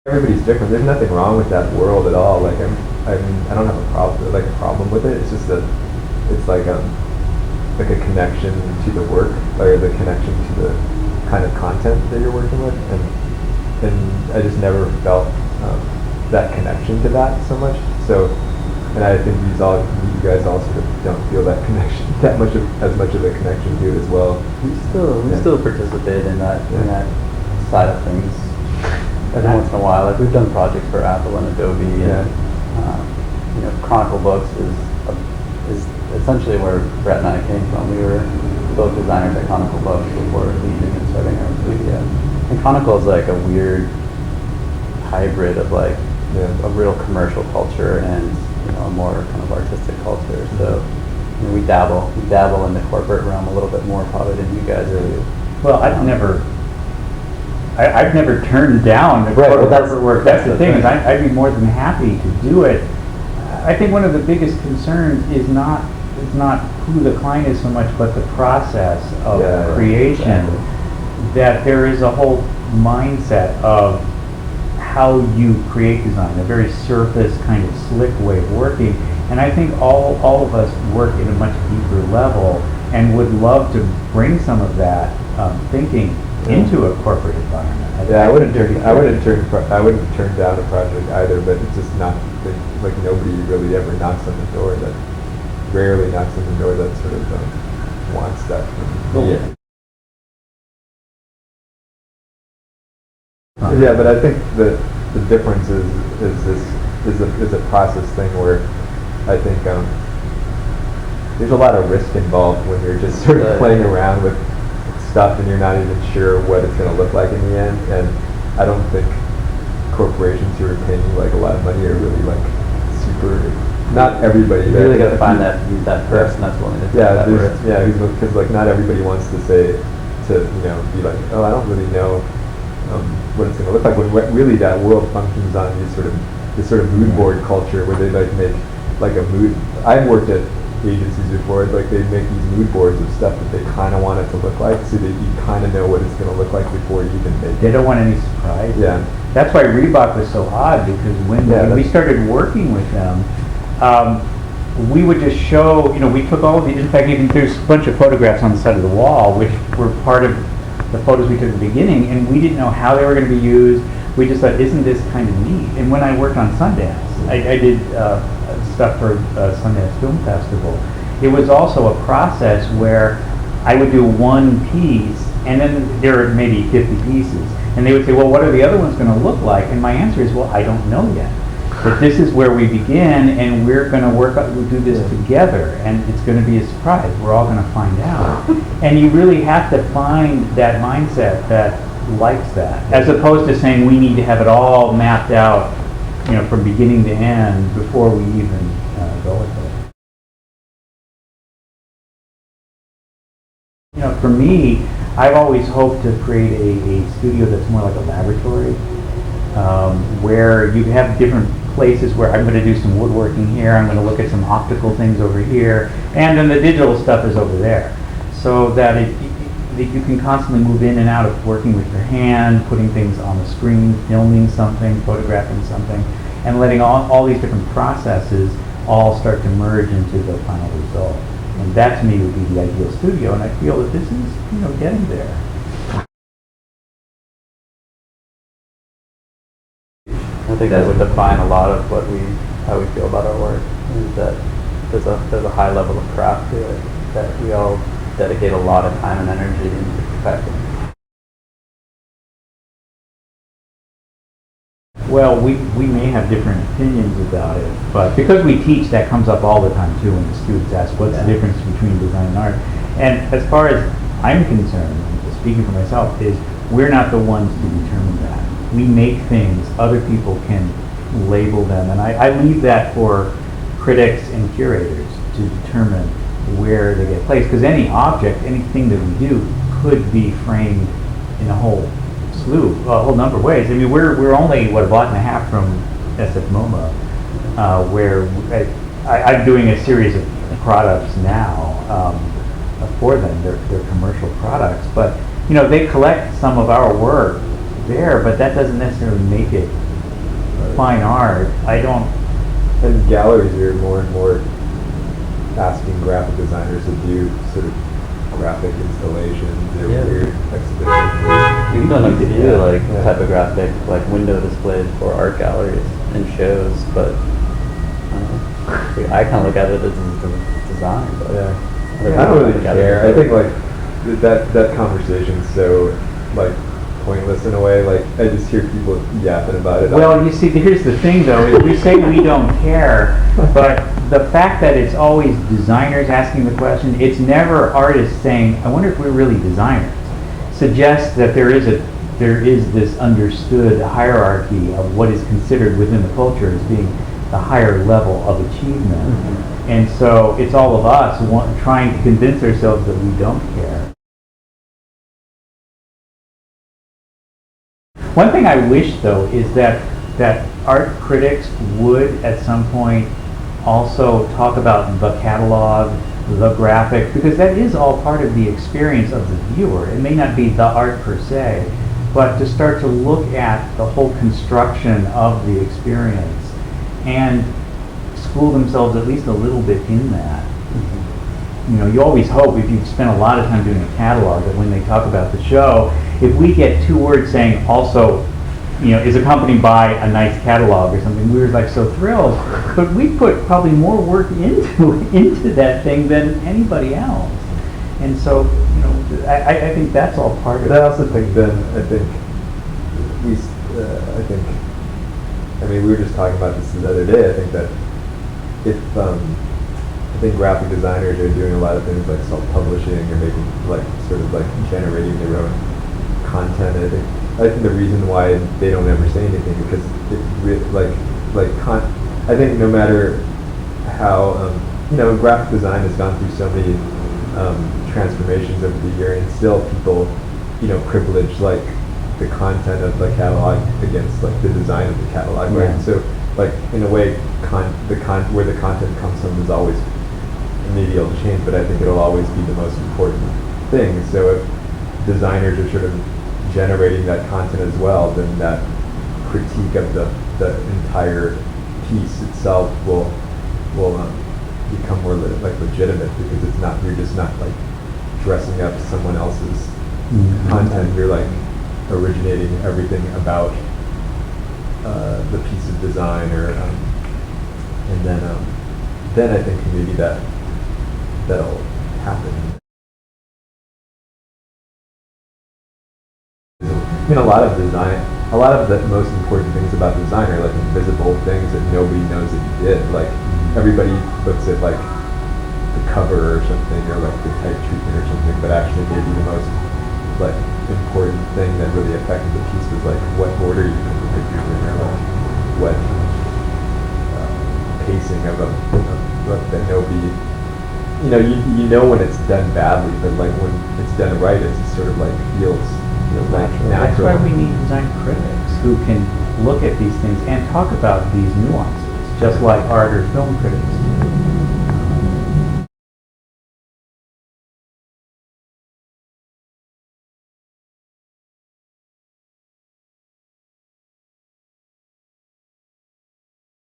everybody's different. There's nothing wrong with that world at all. Like I mean, I don't have a problem with it. It's just that it's like a connection to the work, or the connection to the kind of content that you're working with, and I just never felt that connection to that so much. So, and I think you guys all sort of don't feel that connection as much of a connection to it as well. We still participate in that side of things. Every once in a while, like we've done projects for Apple and Adobe, and Chronicle Books is essentially where Brett and I came from. We were both designers at Chronicle Books before leaving and starting our own studio. And Chronicle is like a weird hybrid of like a real commercial culture and a more kind of artistic culture. So we dabble in the corporate realm a little bit more probably than you guys are. Well, I've never turned down the corporate work. That's the thing. Is I'd be more than happy to do it. I think one of the biggest concerns is not who the client is so much, but the process of creation. Exactly. That there is a whole mindset of how you create design, a very surface kind of slick way of working. And I think all of us work at a much deeper level and would love to bring some of that thinking into a corporate environment. I wouldn't turn down a project either, but it's just not like nobody really ever knocks on the door rarely knocks on the door that sort of wants that. Yeah, but I think the difference is a process thing where I think there's a lot of risk involved when you're just sort of playing around with stuff and you're not even sure what it's going to look like in the end. And I don't think corporations who are paying you like a lot of money are really like super. Not everybody. You really got to find that person that's willing to take that risk. Yeah, because like not everybody wants to be like, oh, I don't really know what it's going to look like. When really that world functions on this sort of mood board culture where they like make like a mood. I've worked at agencies before, like they make these mood boards of stuff that they kind of want it to look like, so that you kind of know what it's going to look like before you even make it. They don't want any surprise. Yeah. That's why Reebok was so odd, because when we started working with them, we would just show, we took all of the, in fact, even there's a bunch of photographs on the side of the wall, which were part of the photos we took at the beginning, and we didn't know how they were going to be used. We just thought, isn't this kind of neat? And when I worked on Sundance, I did stuff for Sundance Film Festival. It was also a process where I would do one piece, and then there were maybe 50 pieces. And they would say, well, what are the other ones going to look like? And my answer is, well, I don't know yet. But this is where we begin, and we're going to we'll do this together, and it's going to be a surprise. We're all going to find out. And you really have to find that mindset that likes that, as opposed to saying we need to have it all mapped out, from beginning to end before we even go with it. For me, I've always hoped to create a studio that's more like a laboratory, where you have different places where I'm going to do some woodworking here, I'm going to look at some optical things over here, and then the digital stuff is over there, so that you can constantly move in and out of working with your hand, putting things on the screen, filming something, photographing something, and letting all these different processes all start to merge into the final result. And that to me would be the ideal studio, and I feel that this is, getting there. I think that would define a lot of how we feel about our work, is that there's a high level of craft to it that we all dedicate a lot of time and energy into perfecting. Well, we may have different opinions about it, but because we teach, that comes up all the time too when the students ask what's the difference between design and art. And as far as I'm concerned, speaking for myself, is we're not the ones to determine that. We make things, other people can label them, and I leave that for critics and curators to determine where they get placed, because any object, anything that we do could be framed in a whole number of ways. I mean, we're only, a block and a half from SF MoMA, where I'm doing a series of products now for them. They're commercial products, but they collect some of our work there, but that doesn't necessarily make it fine art. I don't. And galleries are more and more asking graphic designers to do sort of graphic installations or Yeah. weird exhibitions. We've done a few like Yeah. typographic like window displays for art galleries and shows, but I kind of look at it as a design. But Yeah. other I don't people really look at it care. as I think like that conversation's so like pointless in a way. Like I just hear people yapping about it. Well, you see, here's the thing though, is we say we don't care, but the fact that it's always designers asking the question, it's never artists saying, I wonder if we're really designers, suggests that there is this understood hierarchy of what is considered within the culture as being the higher level of achievement. And so it's all of us trying to convince ourselves that we don't care. One thing I wish, though, is that art critics would, at some point, also talk about the catalog, the graphic, because that is all part of the experience of the viewer. It may not be the art per se, but to start to look at the whole construction of the experience and school themselves at least a little bit in that. You know, you always hope, if you've spent a lot of time doing a catalog, that when they talk about the show, if we get 2 words saying also, you know, is accompanied by a nice catalog or something, we were like so thrilled. But we put probably more work into that thing than anybody else. And so, you know, I think that's all part of But it. I also think then, I mean, we were just talking about this the other day. I think that if, I think graphic designers are doing a lot of things like self-publishing or making, like, sort of like generating their own content. I think the reason why they don't ever say anything is because I think no matter how, you know, graphic design has gone through so many transformations over the year, and still people, you know, privilege like the content of the catalog against like the design of the catalog, right? Yeah. So like in a way, where the content comes from is always, maybe it'll change, but I think it'll always be the most important thing. So if designers are sort of generating that content as well, then that critique of the entire piece itself will become more like legitimate, because it's not, you're just not like dressing up someone else's content. You're like originating everything about the piece of design, or and then I think maybe that'll happen. I mean, a lot of the most important things about design are like invisible things that nobody knows that you did. Like everybody looks at like the cover or something, or like the type treatment or something, but actually maybe the most like important thing that really affected the piece was like what order you put the pictures in, or like what pacing of a book that nobody, you know, you know when it's done badly, but like when it's done right, it's sort of like feels like That's natural. why we need design critics who can look at these things and talk about these nuances, just like art or film critics do.